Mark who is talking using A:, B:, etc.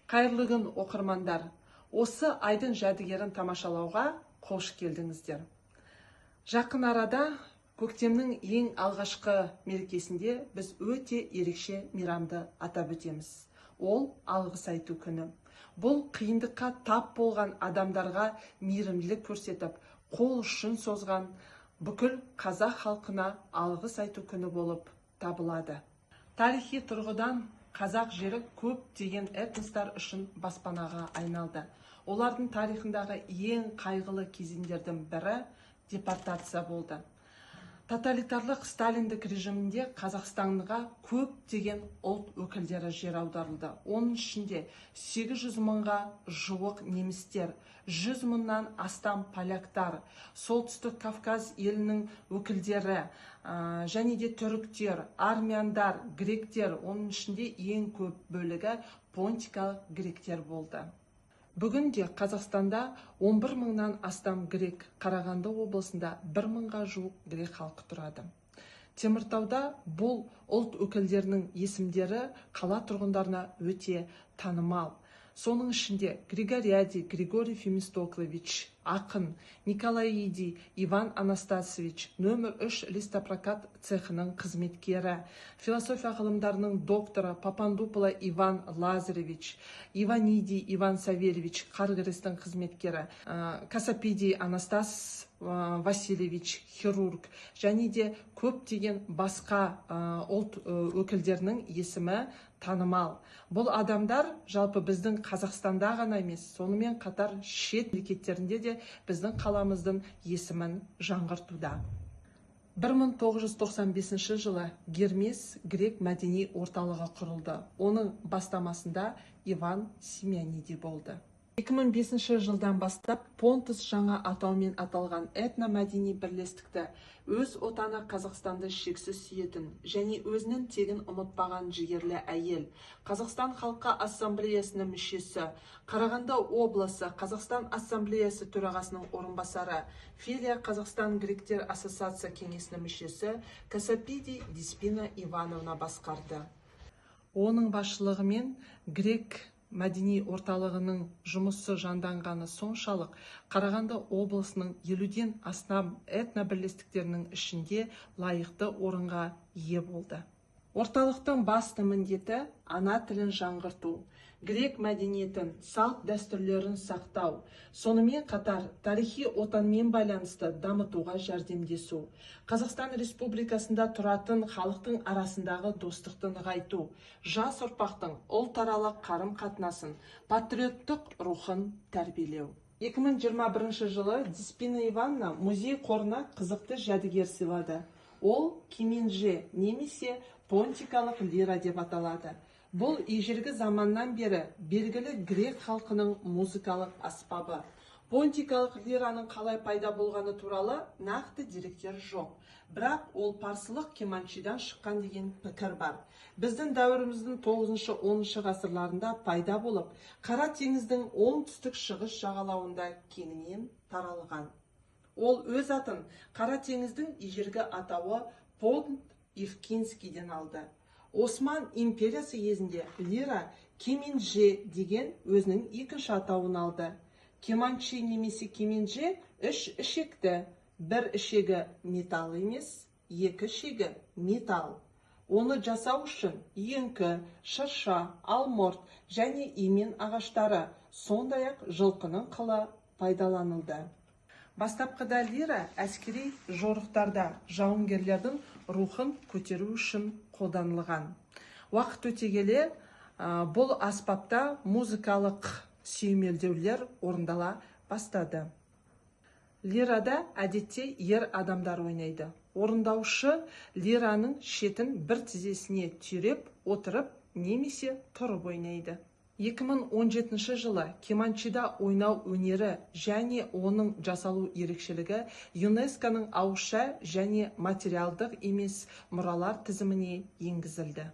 A: Қайырлы күн оқырмандар. Осы айдың жәдігерін тамашалауға қош келдіңіздер. Жақын арада көктемнің ең алғашқы мерекесінде біз өте ерекше мейрамды атап өтеміз. Ол алғыс айту күні. Бұл қиындыққа тап болған адамдарға мейірімділік көрсетіп, қол ұшын созған бүкіл қазақ халқына алғыс айту күні болып табылады. Тарихи тұрғыдан қазақ жері көп деген этностар үшін баспанаға айналды. Олардың тарихындағы ең қайғылы кезеңдердің бірі депортация болды. Тоталитарлық Сталиндік режимінде Қазақстанға көп деген ұлт өкілдері жер аударылды. Оның ішінде 800 мыңға жуық немістер, 100 мыңнан астам поляктар, Солтүстік Кавказ елінің өкілдері, және де түріктер, армяндар, гректер, оның ішінде ең көп бөлігі понтикалық гректер болды. Бүгінде Қазақстанда 11 мыңнан астам грек, Қарағанды облысында 1 мыңға жуық грек халқы тұрады. Теміртауда бұл ұлт өкілдерінің есімдері қала тұрғындарына өте танымал. Соның ішінде Григорияди Григорий Фемистоклович, ақын, Николаиди Иван Анастасович, нөмір 3 листопрокат цехының қызметкері, философия ғылымдарының докторы Папандупола Иван Лазаревич, Иваниди Иван Савельевич, қаргірістің қызметкері, Касапиди Анастас Васильевич, хирург, және де көптеген басқа ұлт өкілдерінің есімі танымал. Бұл адамдар жалпы біздің Қазақстанда ғана емес, сонымен қатар шет мемлекеттерінде де біздің қаламыздың есімін жаңғыртуда. 1995 жылы Гермес грек мәдени орталығы құрылды. Оның бастамасында Иван Симеониди болды. 2005 жылдан бастап Понтус жаңа атаумен аталған этномәдени бірлестікті өз отаны Қазақстанды шексіз сүйетін және өзінің тегін ұмытпаған жігерлі әйел, Қазақстан халқы ассамблеясының мүшесі, Қарағанды облысы Қазақстан ассамблеясы төрағасының орынбасары, Филия Қазақстан гректер ассоциация кеңесінің мүшесі Касапиди Диспина Ивановна басқарды. Оның басшылығымен грек мәдени орталығының жұмысы жанданғаны соншалық, Қарағанды облысының 50-ден астам этнобірлестіктерінің ішінде лайықты орынға ие болды. Орталықтың басты міндеті ана тілін жаңғырту, грек мәдениетін, салт дәстүрлерін сақтау, сонымен қатар тарихи отанмен байланысты дамытуға жәрдемдесу, Қазақстан Республикасында тұратын халықтың арасындағы достықты нығайту, жас ұрпақтың ұлтаралық қарым-қатынасын, патриоттық рухын тәрбиелеу. 2021 жылы Диспина Ивановна музей қорына қызықты жәдігер сыйлады. Ол кеменже немесе понтикалық лира деп аталады. Бұл ежелгі заманнан бері белгілі грек халқының музыкалық аспабы. Понтикалық лираның қалай пайда болғаны туралы нақты деректер жоқ. Бірақ ол парсылық кеманчидан шыққан деген пікір бар. Біздің дәуіріміздің 9-10 ғасырларында пайда болып, Қара теңіздің оңтүстік шығыс жағалауында кеңінен таралған. Ол өз атын Қара теңіздің ежелгі атауы Понт Евкинскийден алды. Осман империясы кезінде лира кеменже деген өзінің екінші атауын алды. Кеманчи немесе кеменже үш ішекті, бір ішегі металл емес, екі ішегі металл. Оны жасау үшін үйеңкі, шырша, алмұрт және емен ағаштары, сондай-ақ жылқының қылы пайдаланылды. Бастапқыда лира әскери жорықтарда жауынгерлердің рухын көтеру үшін қолданылған. Уақыт өте келе бұл аспапта музыкалық сүйемелдеулер орындала бастады. Лирада әдетте ер адамдар ойнайды. Орындаушы лираның шетін бір тізесіне түйреп отырып немесе тұрып ойнайды. 2017 жылы кеманчида ойнау өнері және оның жасалу ерекшелігі ЮНЕСКО-ның ауызша және материалдық емес мұралар тізіміне енгізілді.